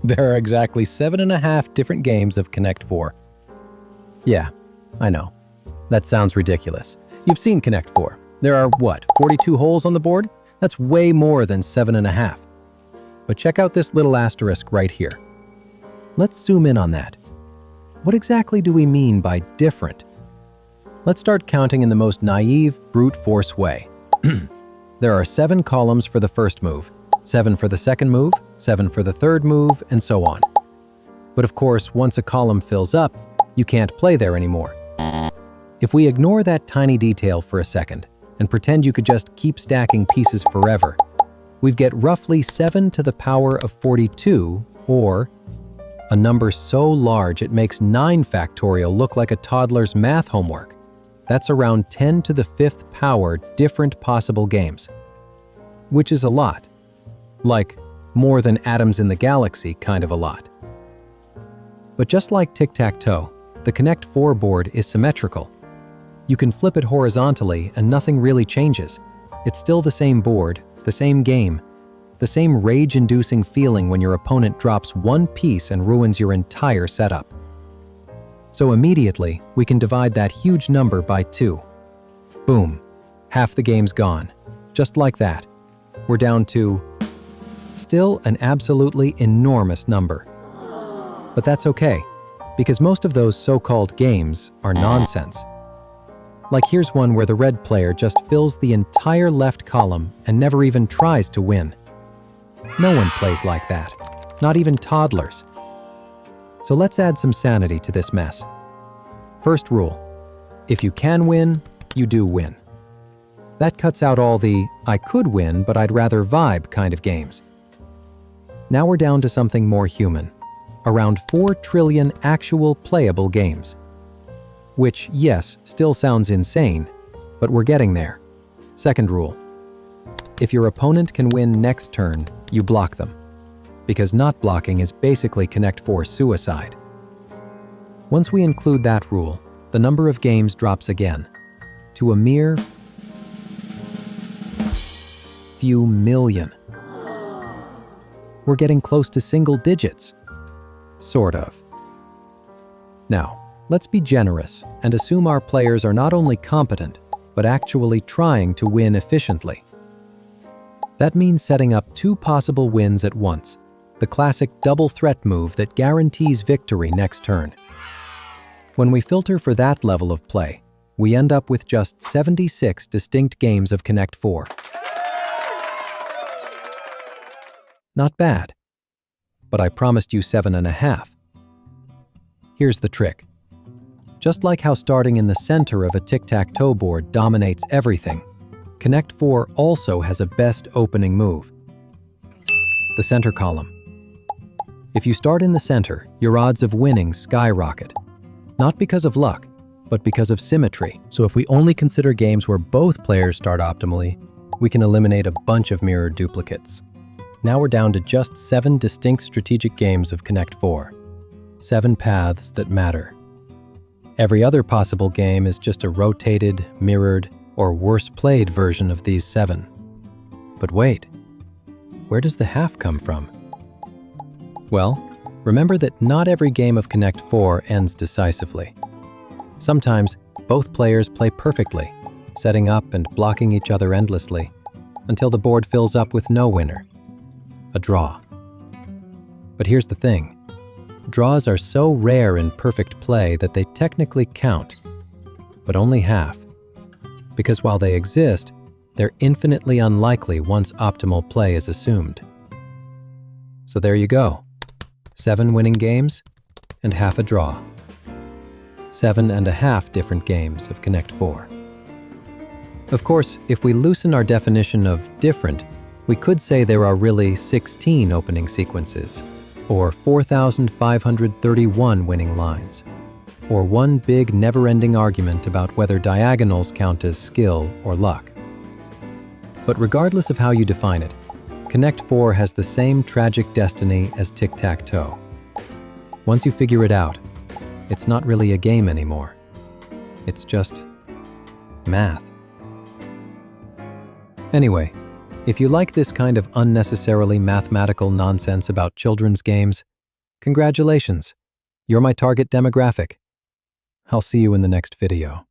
There are exactly 7.5 different games of Connect 4. Yeah, I know. That sounds ridiculous. You've seen Connect 4. There are, 42 holes on the board? That's way more than 7.5. But check out this little asterisk right here. Let's zoom in on that. What exactly do we mean by different? Let's start counting in the most naive, brute force way. There are 7 columns for the first move, 7 for the second move, 7 for the third move, and so on. But of course, once a column fills up, you can't play there anymore. If we ignore that tiny detail for a second and pretend you could just keep stacking pieces forever, we'd get roughly 7 to the power of 42, or a number so large it makes 9 factorial look like a toddler's math homework. That's around 10 to the 5th power different possible games, which is a lot. Like more than atoms in the galaxy kind of a lot. But just like tic-tac-toe, the Connect 4 board is symmetrical. You can flip it horizontally and nothing really changes. It's still the same board, the same game, the same rage-inducing feeling when your opponent drops one piece and ruins your entire setup. So immediately, we can divide that huge number by 2. Boom, half the game's gone. Just like that. We're down to still an absolutely enormous number. But that's okay, because most of those so-called games are nonsense. Like here's one where the red player just fills the entire left column and never even tries to win. No one plays like that, not even toddlers. So let's add some sanity to this mess. First rule, if you can win, you do win. That cuts out all the I could win, but I'd rather vibe kind of games. Now we're down to something more human, around 4 trillion actual playable games. Which, yes, still sounds insane, but we're getting there. Second rule, if your opponent can win next turn, you block them. Because not blocking is basically Connect 4 suicide. Once we include that rule, the number of games drops again, to a mere few million. We're getting close to single digits. Sort of. Now, let's be generous and assume our players are not only competent, but actually trying to win efficiently. That means setting up 2 possible wins at once, the classic double threat move that guarantees victory next turn. When we filter for that level of play, we end up with just 76 distinct games of Connect 4. Not bad, but I promised you 7.5. Here's the trick. Just like how starting in the center of a tic-tac-toe board dominates everything, Connect 4 also has a best opening move. The center column. If you start in the center, your odds of winning skyrocket. Not because of luck, but because of symmetry. So if we only consider games where both players start optimally, we can eliminate a bunch of mirrored duplicates. Now we're down to just 7 distinct strategic games of Connect 4. 7 paths that matter. Every other possible game is just a rotated, mirrored, or worse played version of these 7. But wait, where does the half come from? Well, remember that not every game of Connect 4 ends decisively. Sometimes, both players play perfectly, setting up and blocking each other endlessly, until the board fills up with no winner. A draw. But here's the thing. Draws are so rare in perfect play that they technically count, but only half. Because while they exist, they're infinitely unlikely once optimal play is assumed. So there you go. 7 winning games and half a draw. 7.5 different games of Connect 4. Of course, if we loosen our definition of different, we could say there are really 16 opening sequences, or 4,531 winning lines, or one big never-ending argument about whether diagonals count as skill or luck. But regardless of how you define it, Connect 4 has the same tragic destiny as tic-tac-toe. Once you figure it out, it's not really a game anymore. It's just math. Anyway, if you like this kind of unnecessarily mathematical nonsense about children's games, Congratulations. You're my target demographic. I'll see you in the next video.